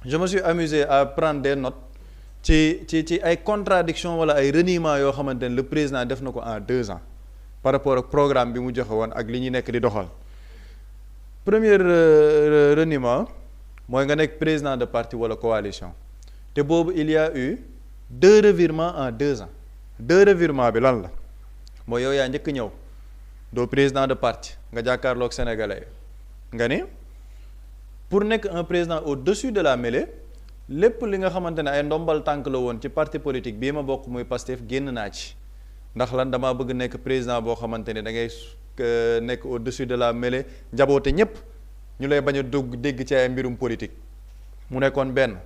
je me suis amusé à prendre des notes ci ay contradictions wala ay reniements yoo xamante ne le président def na ko en 2 ans par rapport ak programme bi mu joxe woon ak li ñuy nekk di doxal. Premier reniement mooy nga nekk président de parti wala coalition te boobu il y a eu 2 revirements en 2 ans 2 revirements bi lan la mooy yow yaa njëkk ñëw doo président de parti nga jàkkaarloog sénégalais nga ni pour nekk un président au-dessus de la mêlée lépp li nga xamante ne ay ndombal tànk la woon ci parti politique bii ma bokk muy Pastef génn naa ci ndax lan damaa bëgg nekk président boo xamante ne da ngay nekk au-dessus de la mêlée njaboote ñépp ñu lay bañ a dégg ci ay mbirum politique mu nekkoon benn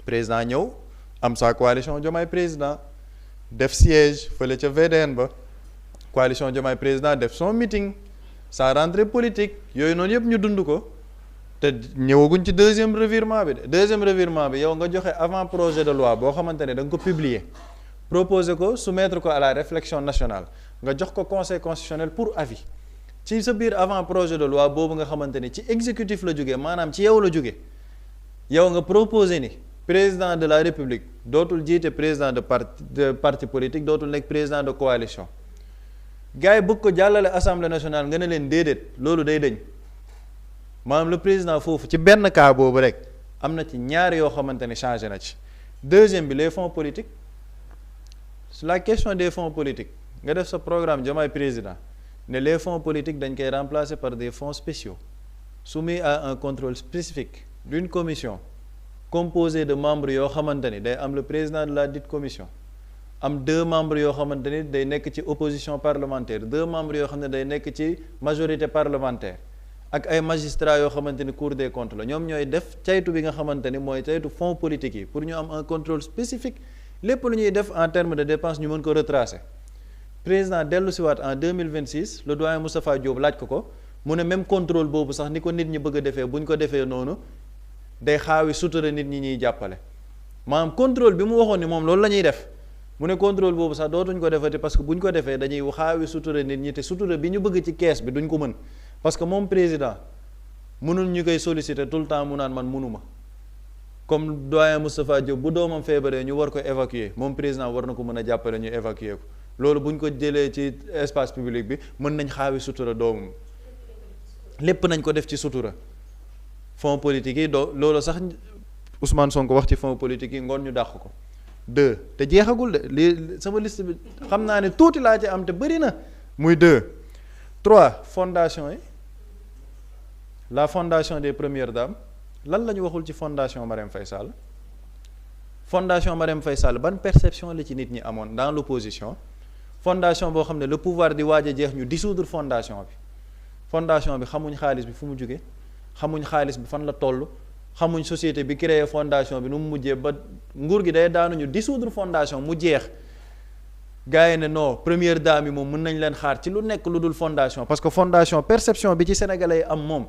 président ñëw am sa coalition Diomaye président def siège fële ca VDN ba coalition Diomaye président def son meeting sa rentrée politique yooyu noonu yëpp ñu dund ko te ñëwaguñ ci deuxième revirement bi de deuxième revirement bi yow nga joxe avant projet de loi boo xamante ne da nga ko publier proposer ko soumettre ko à la réflexion nationale nga jox ko conseil constitutionnel pour avis ci sa biir avant projet de loi boobu nga xamante ni ci exécutif la jógee maanaam ci yow la jóge yow nga proposer ni président de la république dootul jiite président de parti politique dootul nekk président de coalition gars yi bëgg ko jàllale assemblée nationale nga ne leen déedéet loolu day dëñ maanaam le président foofu ci benn cas boobu rek am na ci ñaar yoo xamante ne changé na ci. Deuxième bi les fonds politiques sur la question des fonds politiques nga def sa programme Diomaye président ne les fonds politiques dañ koy remplacer par des fonds spéciaux soumis à un contrôle spécifique d'une commission composée de membres yoo xamante ni day am le président de la dite commission am 2 membres yoo xamante ni day nekk ci opposition parlementaire 2 membres yoo xam ne day nekk ci majorité parlementaire ak ay magistrats yoo xamante ni cour des comptes la ñoom ñooy def caytu bi nga xamante ni mooy caytu fonds politique yi pour ñu am un contrôle spécifique lépp lu ñuy def en termes de dépenses ñu mën ko retracer président dellu si waat en 2026 le doyen Moustapha Diop laaj ko mu ne même contrôle boobu sax ni ko nit ñi bëgg a defee bu ñu ko defee noonu day xaawi sutura nit ñi ñuy jàppale maanaam contrôle bi mu waxoon ni moom loolu la ñuy def mu ne contrôle boobu sax dootuñ ko defati parce que bu ñu ko defee dañuy xaawi sutura nit ñi te sutura bi ñu bëgg ci kees bi duñ ko mën parce que moom président mënul ñu koy solliciter tout le temps mu naan man mënuma comme doyen Moustapha Diop bu doomam feebaree ñu war ko évacuer moom président war na ko mën a jàppale ñu évacuer ko loolu bu ñu ko jëlee ci espace public bi mën nañ xaawi sutura doomam lépp nañ ko def ci sutura fonds politique yi loolu sax Ousmane Sonko wax ci fonds politique yi ngoon ñu dàq ko 2 te jeexagul de lii sama liste bi xam naa ne tuuti laa ci am te bëri na muy 2 3 fondation yi la fondation des premières dames lan la ñu waxul ci fondation Marème Faye Sall fondation Marème Faye Sall ban perception la ci nit ñi amoon dans l'opposition fondation boo xam ne le pouvoir di waaj a jeex ñu dissoudre fondation bi xamuñ xaalis bi fu mu jóge xamuñ xaalis bi fan la toll xamuñ société bi créé fondation bi nu mu mujjee ba nguur gi day daanuñu dissoudre fondation mu jeex gars yi ne non première dame yi moom mën nañ leen xaar ci lu nekk lu dul fondation parce que fondation perception bi ci sénégalais yi am moom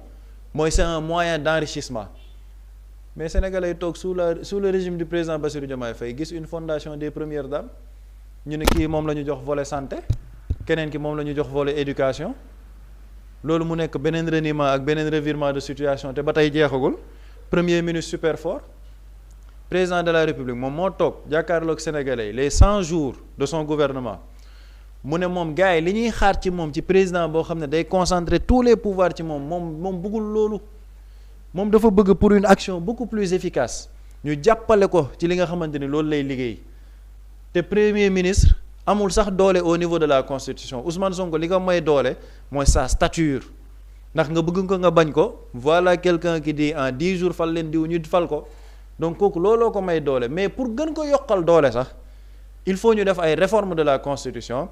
mooy c'est un moyen d'enrichissement mais sénégalais yi toog sous le régime du président Bassirou Diomaye Faye gis une fondation des premières dames ñu ne kii moom la ñu jox volet santé keneen ki moom la ñu jox volet éducation loolu mu nekk beneen reniement ak beneen revirement de situation te ba tey jeexagul premier ministre super fort président de la république moom moo toog jàkkaarloog sénégalais yi les 100 jours de son gouvernement mu ne moom gars yi li ñuy xaar ci moom ci président boo xam ne day concentrer tous les pouvoirs ci moom bëggul loolu moom dafa bëgg pour une action beaucoup plus efficace ñu jàppale ko ci li nga xamante ni loolu lay liggéey te premier ministre amul sax doole au niveau de la constitution Ousmane Sonko li ko may doole mooy sa stature ndax nga bëgg ko nga bañ ko voilà quelqu'un qui dit en 10 jours fal leen diw ñu fal ko donc kooku looloo ko may doole mais pour gën ko yokkal doole sax il faut ñu def ay réformes de la constitution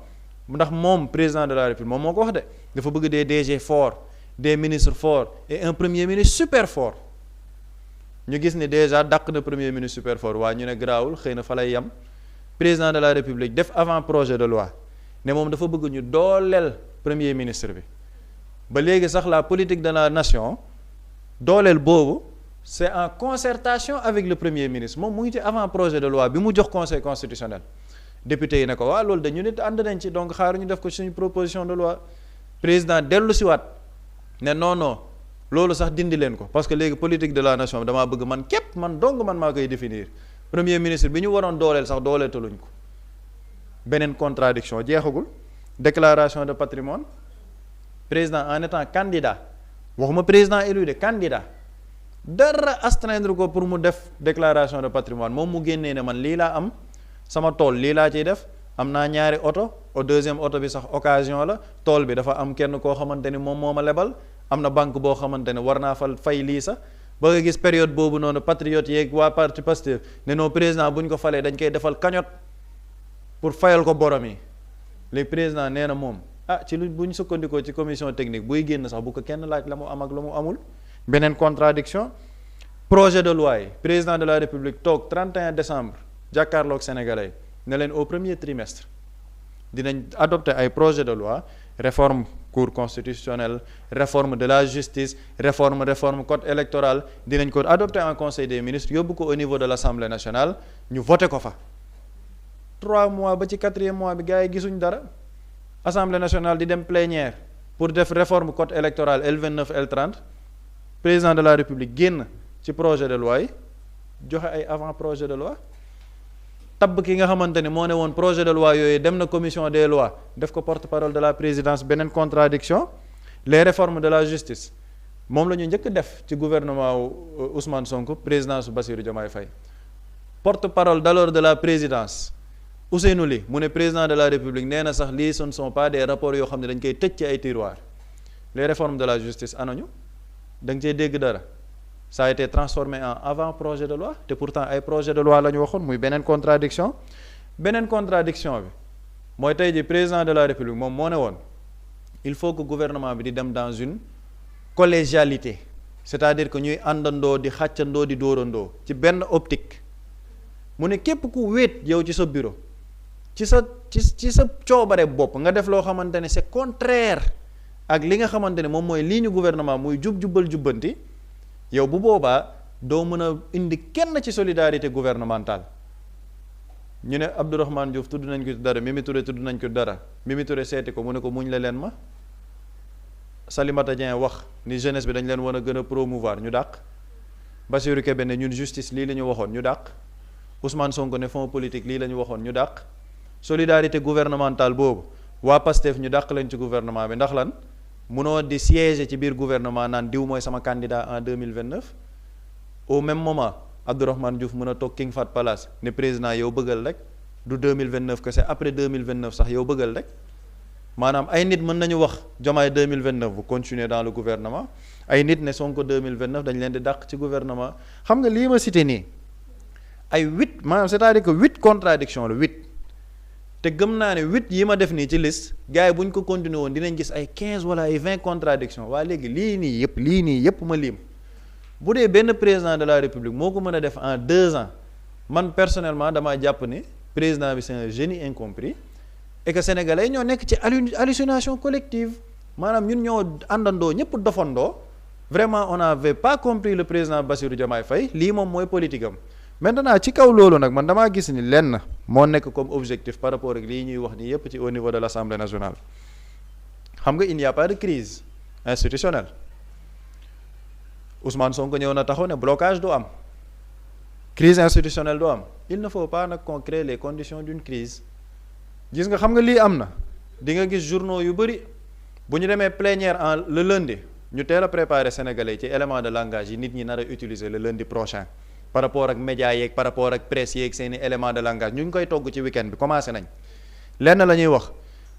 ndax moom président de la république moom moo ko wax de dafa bëgg des DG forts des ministres forts et un premier ministre super fort ñu gis ni déjà dàq na premier ministre super fort waa ñu ne garaawul xëy na fa lay yem président de la république def avant projet de loi ne moom dafa bëgg ñu dooleel premier ministre bi ba léegi sax la politique de la nation dooleel boobu c'est en concertation avec le premier ministre moom mu ngi ci avant projet de loi bi mu jox conseil constitutionnel député yi ne ko waa loolu dañu nit ànd nañ ci donc xaaru ñu def ko suñu proposition de loi président dellu si waat ne non loolu sax dindi leen ko parce que léegi politique de la nation damaa bëgg man képp man dong man maa koy définir premier ministre bi ñu waroon dooleel sax dooleetaluñ ko beneen contradiction jeexagul déclaration de patrimoine président en étant candidat waxuma président élu de candidat dara astreindre ko pour mu def déclaration de patrimoine moom mu génnee ne man lii laa am sama tool lii laa ciy def am naa ñaari oto au deuxième oto bi sax occasion la tool bi dafa am kenn koo xamante ni moom moo ma lebal am na banque boo xamante ne war naa fa fay lii sax ba nga gis période boobu noonu patriote yeeg waa parti Pastef ne non président bu ñu ko falee dañ koy defal cagnotte pour fayal ko borom yi léegi président nee na moom ci lu bu ñu sukkandikoo ci commission technique buy génn sax bu ko kenn laaj la mu am ak la mu amul. beneen contradiction projet de loi yi président de la république toog 31 décembre jàkkaarloog sénégalais ne leen au premier trimestre dinañ adopter ay projet de loi réforme cour constitutionnelle réforme de la justice réforme code électoral dinañ ko adopter en conseil des ministres yóbbu ko au niveau de l'Assemblée nationale ñu voté ko fa 3 mois ba ci 4e mois bi gars yi gisuñ dara Assemblée nationale di dem plénière pour def réforme code électoral L29 L30 président de la république génn ci projet de loi yi joxe ay avant projet de loi tabb ki nga xamante ni moo ne woon projet de loi yooyu dem na commission des lois def ko porte-parole de la présidence beneen contradiction les réformes de la justice moom la ñu njëkk def ci gouvernement wu Ousmane Sonko présidence su Bassirou Diomaye Faye porte-parole d'alors de la présidence Ousseynou Ly mu ne président de la république nee na sax lii ce ne sont pas des rapports yoo xam ne dañ koy tëj ci ay tiroirs les réformes de la justice anañu da nga cee dégg dara ça a été transformé en avant projet de loi te pourtant ay projet de loi la ñu waxoon muy beneen contradiction bi mooy tey ji président de la république moom moo ne woon il faut que gouvernement bi di dem dans une collégialité c'est-à-dire que ñuy àndandoo di xàccandoo di dóorandoo ci benn optique mu ne képp ku wéet yow ci sa bureau ci sa coobare bopp nga def loo xamante ne c'est contraire ak li nga xamante ne moom mooy lii ñu gouvernement muy jubal jubbanti yow bu boobaa doo mën a indi kenn ci solidarité gouvernementale ñu ne Abdourahmane Diouf tudd nañ ko dara Mimi Touré tudd nañ ko dara Mimi Touré seeti ko mu ne ko muñ la leen ma Salimata Dieng wax ni jeunesse bi dañ leen war a gën a promouvoir ñu dàq Bassirou Kébé ne ñun justice lii la ñu waxoon ñu dàq Ousmane Sonko ne fonds politique lii la ñu waxoon ñu dàq solidarité gouvernementale boobu waa Pastef ñu dàq leen ci gouvernement bi ndax lan munoo di siéger ci biir gouvernement naan diw mooy sama candidat en 2029 au même moment Abdourahmane Diouf mën a toog King Fahd Palace ne président yow bëggal rek du 2029 que c'est après 2029 sax yow bëggal rek maanaam ay nit mën nañu wax Diomaye 2029 bu continuer dans le gouvernement ay nit ne Sonko 2029 dañ leen di dàq ci gouvernement xam nga lii ma cité nii ay 8 maanaam c'est-à-dire que 8 contradictions la 8 te gëm naa ne 8 yi ma def nii ci liste gars yi bu ñu ko continuer woon dinañ gis ay 15 wala ay 20 contradictions waa léegi lii nii yëpp ma lim bu dee benn président de la république moo ko mën a def en 2 ans man personnellement damaa jàpp ni président bi c'est un génie incompris et que sénégalais ñoo nekk ci hallucination collective maanaam ñun ñoo àndandoo ñëpp dofandoo vraiment on n'avait pas compris le président Bassirou Diomaye Faye lii moom mooy politique am maintenant ci kaw loolu nag man damaa gis ni lenn moo nekk comme objectif par rapport ak lii ñuy wax ni yépp ci au niveau de l'Assemblée nationale xam nga il n'y a pas de crise institutionnelle Ousmane Sonko ñëw na taxaw ne blocage du am crise institutionnelle du am il ne faut pas nag qu'on crée les conditions d'une crise gis nga xam nga lii am na di nga gis journaux yu bëri bu ñu demee plénière en le lundi ñu teel a préparer sénégalais ci élément de langage yi nit ñi nar a utiliser le lundi prochain par rapport ak médias yeeg par rapport ak presse yeeg seeni élément de langage ñu ngi koy togg ci week-end bi commencé nañ lenn la ñuy wax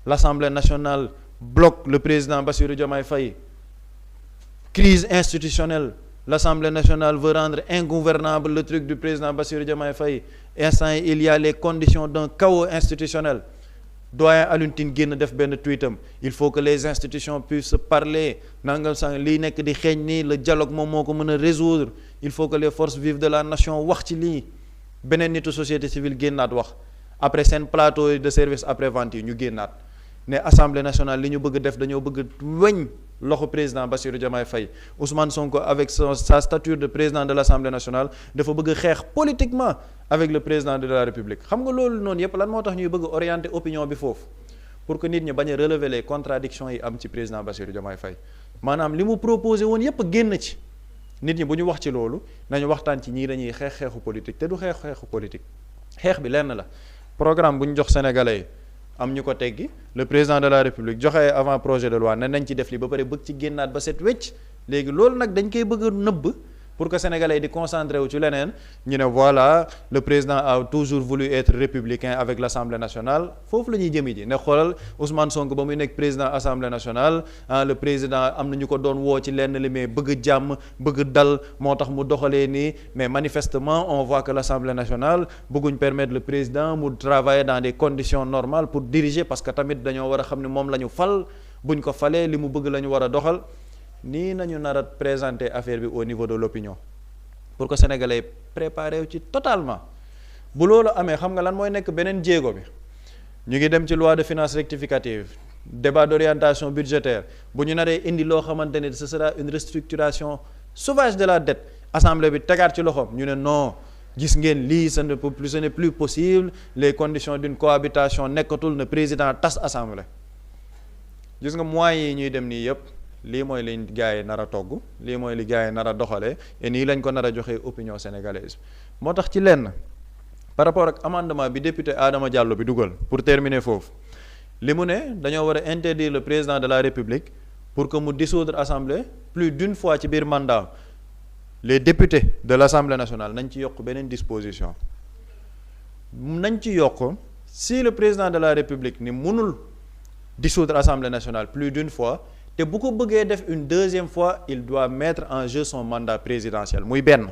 l'Assemblée nationale bloque le président Bassirou Diomaye Faye crise institutionnelle l'Assemblée nationale veut rendre ingouvernable le truc du président Bassirou Diomaye Faye instant il y a les conditions d'un chaos institutionnel doyen Alioune Tine génn def benn tweetam il faut que les institutions puissent parler nangam sang lii nekk di xeeñ nii le dialogue moom moo ko mën a résoudre il faut que les forces vives de la nation wax ci lii beneen nitu société civile génnaat wax après seen plateau de service après-vente yi ñu génnaat ne assemblée nationale li ñu bëgg def dañoo bëgg weñ loxo président Bassirou Diomaye Faye Ousmane Sonko avec sa stature de président de l'Assemblée nationale dafa bëgg xeex politiquement avec le président de la République xam nga loolu noonu yépp lan moo tax ñuy bëgg orienter opinion bi foofu pour que nit ñi bañ a relever les contradictions yi am ci président Bassirou Diomaye Faye maanaam li mu proposé woon yépp génn ci nit ñi bu ñu wax ci loolu nañu waxtaan ci ñii dañuy xeexu politique te du xeexu politique xeex bi lenn la programme bu ñu jox sénégalais yi am ñu ko teggi le président de la république joxe avant projet de loi ne nañ ci def li ba pare bëgg ci génnaat ba set wecc léegi loolu nag dañ koy bëgg a nëbb pour que sénégalais yi di concentré wu ci leneen ñu ne voilà le président a toujours voulu être républicain avec l'Assemblée nationale foofu la ñuy jëmi ji ne xoolal Ousmane Sonko ba muy nekk président Assemblée nationale le président am na ñu ko doon woo ci lenn li mais bëgg jàmm bëgg dal moo tax mu doxalee nii mais manifestement on voit que l'Assemblée nationale bëgguñ permettre le président mu travailler dans des conditions normales pour diriger parce que tamit dañoo war a xam ne moom la ñu fal buñ ko falee li mu bëgg la ñu war a doxal nii nañu nar a présenter affaire bi au niveau de l'opinion pour que sénégalais préparé wu ci totalement bu loolu amee xam nga lan mooy nekk beneen jéego bi ñu ngi dem ci loi de finances rectificative débat d'orientation budgétaire bu ñu naree indi loo xamante ne ce sera une restructuration sauvage de la dette assemblée bi tegaat ci loxoom ñu ne non gis ngeen lii ce n'est plus possible les conditions d'une cohabitation nekkatul na président tas assemblée gis nga moyens yi ñuy dem nii yépp lii mooy li gars yi nar a togg lii mooy li gars yi nar a doxalee et nii lañ ko nar a joxee opinion sénégalaise moo tax ci lenn par rapport ak amendement bi député Adama Diallo bi dugal pour terminer foofu li mu ne dañoo war a interdire le président de la République pour que mu dissoudre assemblée plus d'une fois ci biir mandat les députés de l'Assemblée nationale nañ ci yokk beneen disposition nañ ci yokk si le président de la République ni mënul dissoudre assemblée nationale plus d'une fois te bu ko bëggee def une deuxième fois il doit mettre en jeu son mandat présidentiel muy benn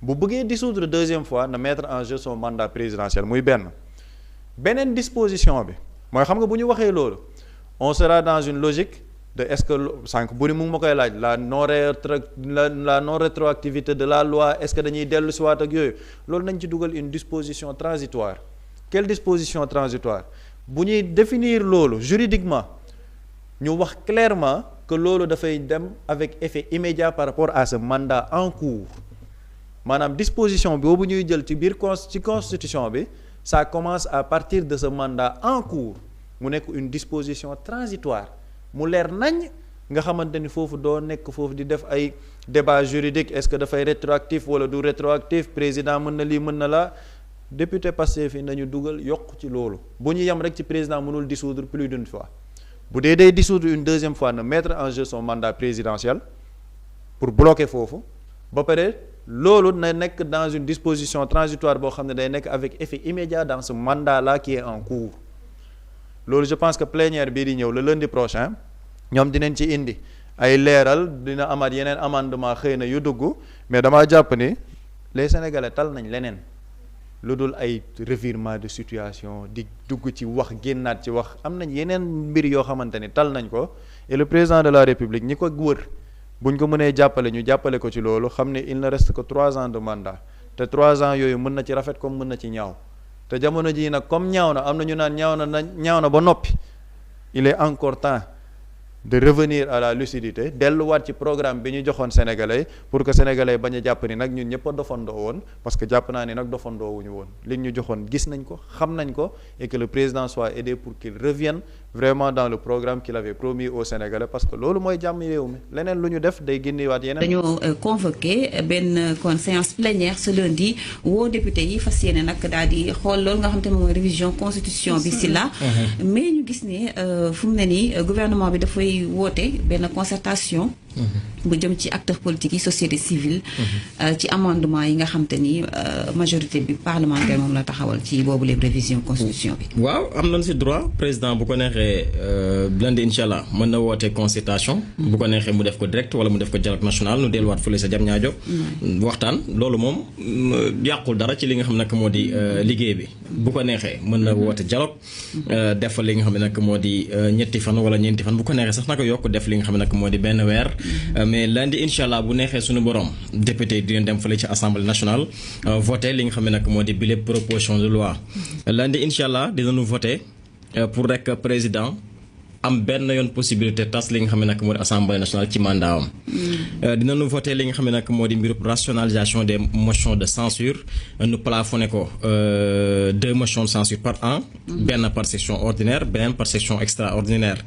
bu bëggee dissoudre deuxième fois na mettre en jeu son mandat présidentiel muy beneen disposition bi mooy xam nga bu ñu waxee loolu on sera dans une logique de est-ce que sànq bu ni mu ngi ma koy laaj la non rétroactivité de la loi est-ce que dañuy dellu si waat ak yooyu loolu nañ ci dugal une disposition transitoire quelle disposition transitoire bu ñuy définir loolu juridiquement ñu wax clairement que loolu dafay dem avec effet immédiat par rapport à ce mandat en cours maanaam disposition boobu ñuy jël ci biir ci constitution bi ça commence à partir de ce mandat en cours mu nekk une disposition transitoire mu leer nañ nga xamante ni foofu doo nekk foofu di def ay débat juridique est-ce que dafay rétroactif wala du rétroactif président mën na lii mën na laa député Pastef yi nañu dugal yokk ci loolu bu ñu yem rek ci président mënul dissoudre plus d'une fois bu dee day dissoudre une deuxième fois na mettre en jeu son mandat présidentiel pour bloquer foofu ba pare loolu na nekk dans une disposition transitoire boo xam ne day nekk avec effet immédiat dans ce mandat là qui est en cours loolu je pense que plénière bii di ñëw le lundi prochain ñoom dinañ ci indi ay leeral dina amaat yeneen amendement xëy na yu dugg mais damaa jàpp ni les sénégalais tal nañ leneen lu dul ay revirement de situation di dugg ci wax génnaat ci wax am nañ yeneen mbir yoo xamante ni tal nañ ko et le président de la république ñi ko wër buñ ko mënee jàppale ñu jàppale ko ci loolu xam ne il ne reste que 3 ans de mandat te 3 ans yooyu mën na ci rafet comme mën na ci ñaaw te jamono jii nag comme ñaaw na am na ñu naan ñaaw na ba noppi il est encore temps de revenir à la lucidité delluwaat ci programme bi ñu joxoon sénégalais pour que sénégalais bañ a jàpp ni nag ñun ñëpp a dofandoo woon parce que jàpp naa ni nag dofandoo wuñu woon li ñu joxoon gis nañ ko xam nañ ko et que le président soit aidé pour qu'il revienne vraiment dans le programme qu'il avait promis aux sénégalais parce que loolu mooy jàmm réew mi leneen lu ñu def day génnewaat yeneen. dañoo convoqué benn kon séance plénière ce lundi woo député yi fas yéene nag daal di xool loolu nga xam te ne mooy révision constitution bi si la mais ñu gis ne fu mu ne nii gouvernement bi dafay woote benn concertation bu jëm ci acteurs politiques yi société civile ci amendement yi nga xam te ni majorité bi parlementaire moom la taxawal ci boobu les révision constitution bi waaw am nañ si droit président bu ko neexee lundi incha allah mën na woote concertation bu ko neexee mu def ko direct wala mu def ko dialogue national nu delluwaat fële sa jam ñaajo waxtaan loolu moom yàqul dara ci li nga xam nag moo di liggéey bi bu ko neexee mën na woote dialogue def li nga xam ne nag moo di ñetti fan wala ñeenti fan bu ko neexee sax naka yokk def li nga xam ne nag moo di benn weer mais lundi incha allah bu neexee suñu borom député yi dina dem fële ci assemblée nationale voté li nga xam ne nag moo di bile proposition de loi lundi incha allah dinañu voté pour rek président am benn yoon possibilité tas li nga xam ne nag moo di assemblée nationale ci mandat am. dinañu voté li nga xam ne nag moo di mbiru rationalisation des motions de censure nu plafonné ko 2 motions de censure par an. benn par section ordinaire beneen par section extraordinaire.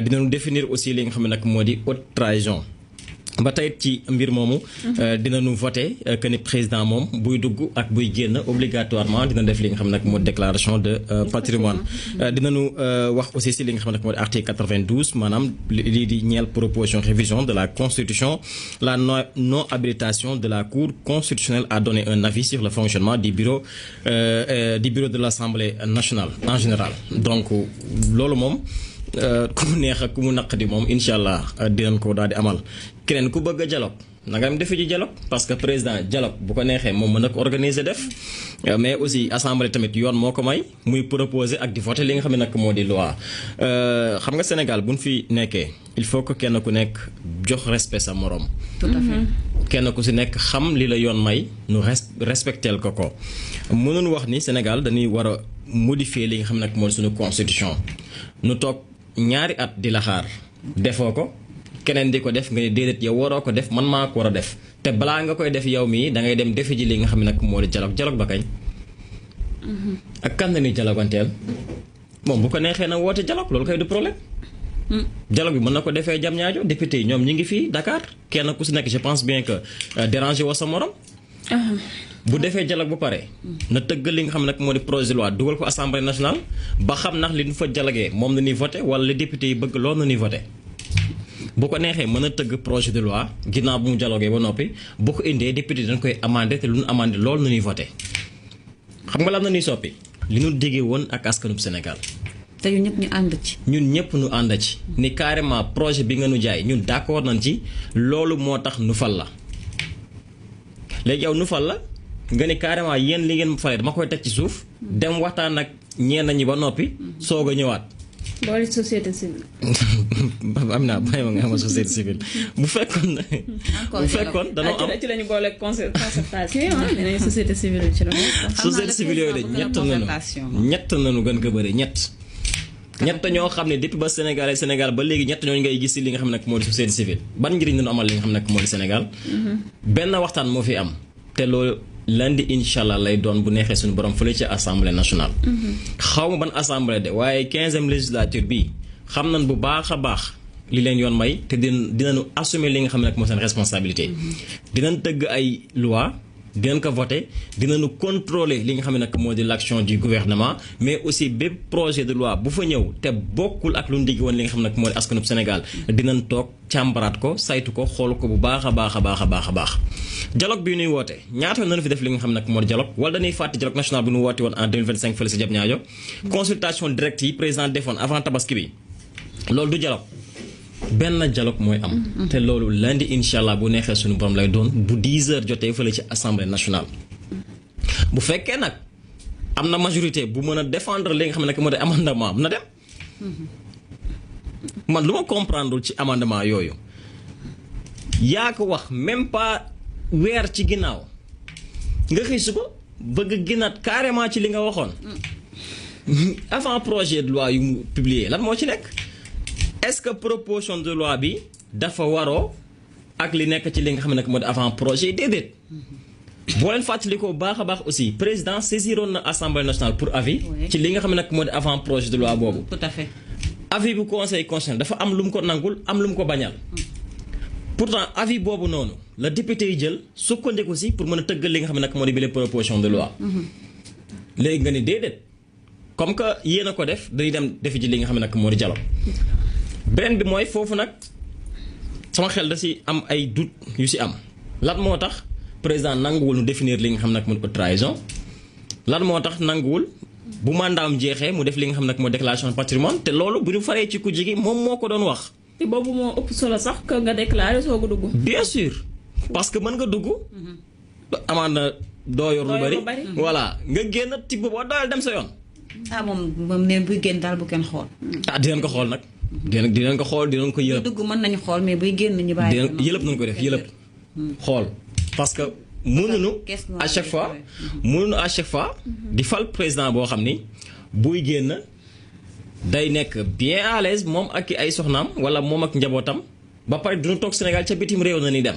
dinañu définir aussi li nga xam ne nag moo di haute trahison. ba tey ci mbir moomu. dinañu voté que ni président moom buy dugg ak buy génn obligatoirement dina def li nga xam nag moo déclaration de patrimoine. dinañu wax aussi si li nga xam nag moo di article 92 maanaam lii di ñeel proposition révision de la constitution la non habilitation de la cour constitutionnelle à donner un avis sur le fonctionnement du bureau de l'Assemblée nationale en général donc loolu moom. ku mu neex ak ku mu naqadi moom incha allah dinañ ko daal di amal keneen ku bëgg a dialogue na nga dem defi ji dialogue parce que président dialogue bu ko neexee moom mën na ko organiser def mais aussi assemblée tamit yoon moo ko may muy proposer ak di voter li nga xam ne nag moo di loi xam nga Sénégal buñ fi nekkee il faut que kenn ku nekk jox respect sa morom. tout à fait. kenn ku si nekk xam li la yoon may nu respecteel ko mënuñ wax ni Sénégal dañuy war a modifier li nga xam ne nag moo di suñu constitution nu toog ñaari at di la xaar defoo ko keneen di ko def nga ne déedéet yow waroo ko def man maa ko war a def te balaa nga koy def yow mii da ngay dem defi ji li nga xam ne nag moo di dialogue ba kañ. ak kan la ñuy dialoganteel moom bu ko neexee na woote dialogue loolu kay du problème. dialogue bi mën na ko defee Diamniadio député yi ñoom ñi ngi fii Dakar kenn ku si nekk je pense bien que déranger woo sa morom. bu defee dialogue bu pare na tëgg li nga xam nag moo di projet de loi dugal ko assemblée nationale ba xam ndax li ñu fa dialogué moom na ñuy voté wala li député yi bëgg loolu na ñuy voté bu ko neexee mën a tëgg projet de loi ginnaaw bu mu dialogué ba noppi bu ko indee député dañ koy amandé te lu ñu amandé loolu na ñuy voté xam nga lan na ñuy soppi li ñu déggee woon ak askanub Sénégal. te ñun ñëpp ñu ànd ci. ñun ñëpp ñu ànd ci ni carrément projet bi nga nu jaay ñun d'accord nañ ci loolu moo tax nu fal la léegi yow nu fal la. nga ne carrément yéen li ngeen falee dama koy teg ci suuf dem waxtaan ak ñenn ñi ba noppi soog a ñëwaat. boole société civile. am naa bàyyi ma nga xam société civile bu fekkoon. bu fekkoon danoo am ci lañu boole concertation dinañu société civile ci la. société civile yooyu de ñett nañu gën ko bëri ñett ñoo xam ne depuis ba Sénégal ba léegi ñett ñooñu ngay gis ci li nga xam ne nag moo di société civile ban njëriñ lañu amal li nga xam ne nag moo di Sénégal. benn waxtaan moo fi am te loolu. lundi incha allah lay doon bu neexee suñu borom fële ci assemblée nationale. xaw ma ban assemblée de waaye 15e législature bi xam nañ bu baax a baax li leen yoon may te dinañu assumer li nga xam ne nag moo seen responsabilité. dinañ tëgg ay loi dinañ ko voter dinañu contrôler li nga xam ne nag moo di l'action du gouvernement mais aussi bépp projet de loi bu fa ñëw te bokkul ak lu ñu digg woon li nga xam ne nag moo di askanub Sénégal dinañ toog càmbaraat ko saytu ko xool ko bu baax a baax a baax a baax a baax. dialogue bi ñuy woote ñaata nañu fi def li nga xam ne nag moo di dialogue wala dañuy fàtte dialogue national bi ñu woote woon en 2025 fële si Diamniadio consultation directe yi président defoon avant tabaski bi loolu du dialogue benn dialogue mooy am. te loolu lundi incha allah bu neexee suñu borom lay doon bu 10 heures jotee fële ci assemblée nationale. bu fekkee nag am na majorité bu mën a défendre li nga xam ne nag moo di amendement am na dem. man lu ma comprendre ci amendement yooyu yaa ko wax même pas weer ci ginnaaw nga xëy suba bëgg génnaat carrément ci li nga waxoon avant projet de loi yu mu publié lan moo ci nekk est-ce que proposition de loi bi dafa waroo ak li nekk ci li nga xam ne nag moo di avant projet déedéet boo leen fàttalikoo baax a baax aussi président saisiroon na assemblée nationale pour avis ci li nga xam ne nag moo di avant projet de loi boobu. tout à fait. avis bu conseil constitutionnel dafa am lu mu ko nangul am lu mu ko bañal pourtant avis boobu noonu la député yi jël sukkandiku si pour mën a tëggal li nga xam ne nag moo di bile proposition de loi. léegi nga ni déedéet comme que yéen a ko def dañuy dem defi ji li nga xam ne nag moo di dialogue. beneen bi mooy foofu nag sama xel da si am ay doute yu si am lan moo tax président nanguwul nu définir li nga xam ne nag moo di haute trahison lan moo tax nanguwul. bu mandaam jeexee mu def li nga xam nag moo déclaration de patrimoine te loolu bu ñu faree ci kujje gi moom moo ko doon wax. te boobu moo ëpp solo sax que nga déclaré soo ko dugg. bien sûr parce que mën nga dugg. amaan na doo yor lu bari. voilà nga génn tibb boo doyal dem sa yoon. ah moom ne buy génn daal bu kenn xool. ah dinañ ko xool nag. dinañ ko xool dinañ ko yëlëb. dugg mën nañu xool mais buy génn ñu bàyyi. yëlëb nañu ko def yëlëb. xool parce que. mënuñu à chaque fois di fal président boo xam ni buy génn day nekk bien à l'aise moom ak ay soxnaam wala moom ak njabootam ba pare duñu toog Sénégal ca bitim réew na ni dem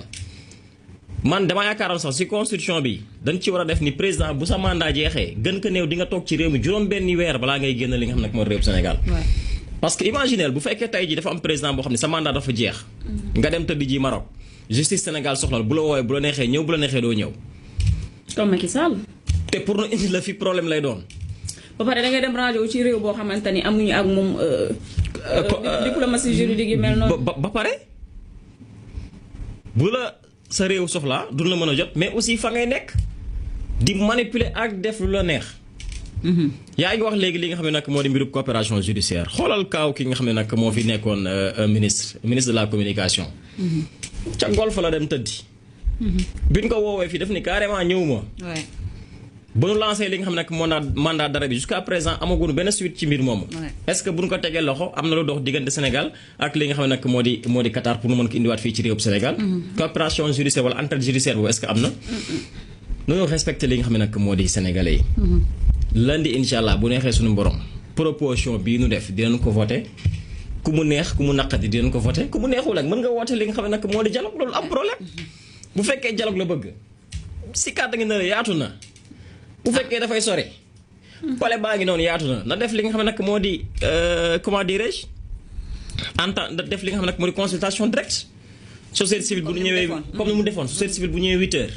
man dama yaakaaroon sax ci constitution bi dañ ci war a def ni président bu sa mandat jeexee gën ko néew di nga toog ci réew mi juróom-benni weer balaa ngay génn li nga xam ne mooy réew Sénégal. parce que imaginez bu fekkee tey ji dafa am président boo xam ne sa mandat dafa jeex. nga dem tëdd ji Maroc justice Sénégal soxla bu la woowee bu la neexee ñëw bu la neexee doo ñëw. comme Macky Sall. te pour nu indi la fi problème lay doon. ba pare da ngay dem rajo ci réew boo xamante ni amuñu ak moom diplomatie juridique yi mel noonu. ba pare bu la sa réew soxlaa du la mën a jot mais aussi fa ngay nekk di manipuler ak def lu la neex. yaa ngi wax léegi li nga xam ne nag moo di mbirub coopération judiciaire xoolal kaaw ki nga xam ne nag moo fi nekkoon ministre de la communication. ca Golf la dem tëddi. bi ñu ko woowee fii def ni carrément ñëwuma. bu ñu lancé li nga xam ne nag mandat d'arrêt bi jusqu'à présent amaguñu benn suite ci mbir moomu. est-ce que bu ñu ko tegee loxo am na lu dox diggante Sénégal ak li nga xam ne nag moo di Qatar pour nu mën ko indiwaat fii ci réewum Sénégal. coopération judiciaire wala entraide judiciaire boobu est-ce que am na. noonu respecté li nga xam ne nag moo di sénégalais yi. lundi incha allah bu neexee suñu borom proposition bii nu def dinañ ko voté ku mu neex ku mu naqadi dinañ ko voté ku mu neexul ak mën nga woote li nga xam ne nag moo di dialogue loolu am problème bu fekkee dialogue la bëgg si kàddu gi ne yaatu na bu fekkee dafay sore pale baa ngi noonu yaatu na def li nga xam ne nag moo di comment dirais-je def li nga xam ne nag moo di consultation directe société civile bu ñëwee comme ni mu defoon société civile bu ñëwee 8 heures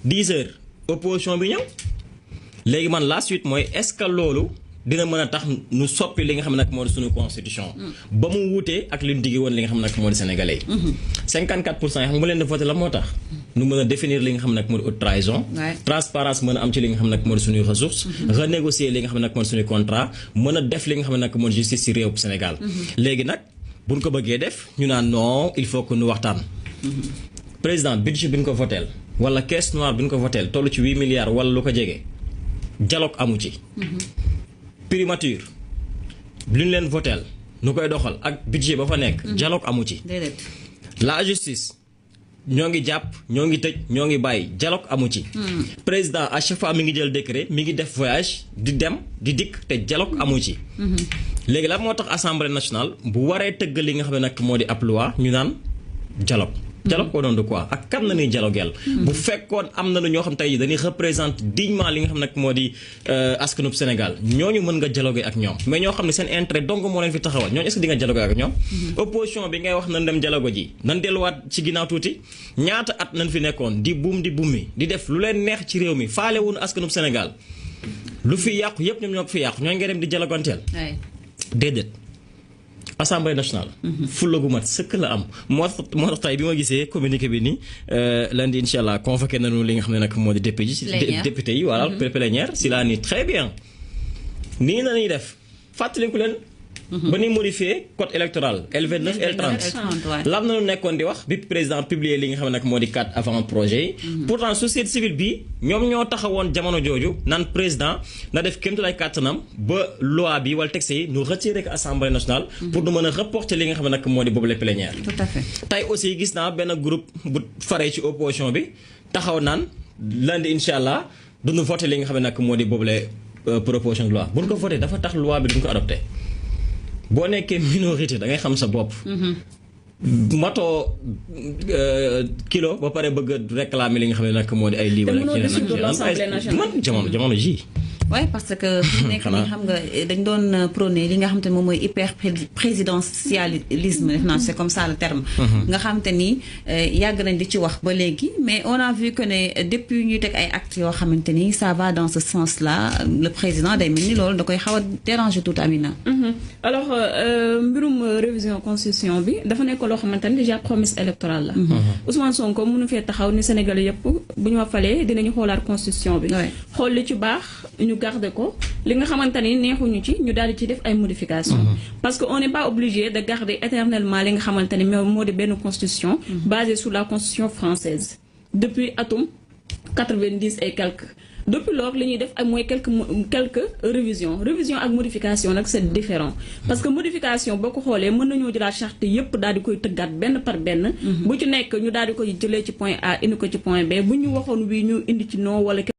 10 heures opposition bi ñëw léegi man la suite mooy est-ce que loolu dina mën a tax nu soppi li nga xam ne nag moo di suñu constitution ba mu wutee ak li ñu digge woon li nga xam ne nag moo di sénégalais yi 54% yi xam nga leen di voté la moo tax nu mën a définir li nga xam ne nag moo di haute trahison transparence mën a am ci li nga xam ne nag moo di suñuy ressources renégocier li nga xam ne nag moo di suñuy contrat mën a def li nga xam ne nag moo di justice ci réew Sénégal léegi nag buñ ko bëggee def ñu naan non il faut que nu waxtaan président budget bi ñu ko votel wala caisse noire bi ñu ko votel toll ci 8 milliards wala lu ko jege dialogue amu ci primature lu ñu leen votel nu koy doxal ak budget ba fa nekk dialogue amu ci la justice ñoo ngi jàpp ñoo ngi tëj ñoo ngi bàyyi dialogue amu ci président à chaque fois mi ngi jël décret mi ngi def voyage di dem di dikk te dialogue amu ci léegi la moo tax assemblée nationale bu waree tëgg li nga xam ne nag moo di ab loi ñu naan dialogue au nom de quoi ak kan na ñuy dialogueel bu fekkoon am na lu ñoo xam tey dañuy représente dignement li nga xam nag moo di askanub Sénégal ñooñu mën nga dialoguer ak ñoom mais ñoo xam ne seen intérêt dong moo leen fi taxawal ñooñu est-ce que di nga dialoguer ak ñoom opposition bi ngay wax nan dem dialogue ji nan delluwaat ci ginnaaw tuuti ñaata at nañ fi nekkoon di bummi di def lu leen neex ci réew mi faale wuñu askanub Sénégal lu fi yàqu yépp ñoom ñoo ko fi yàqu ñooñu ngay dem di dialoganteel déedéet Assemblée nationale. fulla gu mat sëkk la am moo tax tey bi ma gisee communiqué bi nii lundi incha allah convoqué nañu li nga xam ne nag moo di député yi voilà plénière si laa ni très bien nii na ñuy def fàttaliku leen. ba ni modifié code électoral L29 L30 lan nañu nekkoon di wax bi président publié li nga xam ne nag moo di 4 avant projet yi pourtant société civile bi ñoom ñoo taxawoon jamono jooju naan président na def kéemtulaay kàttanam ba loi bi wala texte yi ñu retiré ko assemblée nationale pour nu mën a reporter li nga xam ne nag moo di boobu la plénière tout à fait tey aussi gis naa benn groupe bu faree ci opposition bi taxaw naan lundi incha allah duñu voté li nga xam ne nag moo di boobu la proposition de loi bu ñu ko voté dafa tax loi bi duñ ko adopté boo nekkee minorité da ngay xam sa bopp. matoo kilo ba pare bëgg a réclamer li nga xam ne nag moo di ay lii wala man jamono ji oui parce que fi nekk nii xam nga dañ doon prôné li nga xam te ne moom mooy hyper présidentialisme def naa c'est comme ça le terme nga xam te ni yàgg nañ di ci wax ba léegi mais on a vu que ne depuis ñuy teg ay actes yoo xamante ni ça va dans ce sens là le président day mel ni loolu da koy xaw a déranger tout Amina alors mbirum révision constitution bi dafa nekk loo xamante ni déjà promesse électorale la Ousmane Sonko mënu fee taxaw ni Sénégalais yëpp bu ñu ma falee dinañu xoolaat constitution bi xool li ci baax ñu garder ko li nga xamante ni neexuñu ci ñu daal di ci def ay modifications parce que on n'est pas obligé de garder éternellement li nga xamante ni moo di benn constitution basée sur la constitution française depuis atum 90 et quelques depuis lors li ñuy def ak mooy quelques révision ak modification nag c'est différent parce que modification boo ko xoolee mën nañoo jëlaat charte yépp daal di koy tëggaat benn par benn bu ci nekk ñu daal di koy jëlee ci point A indi ko ci point B bu ñu waxoon wii ñu indi ci non wala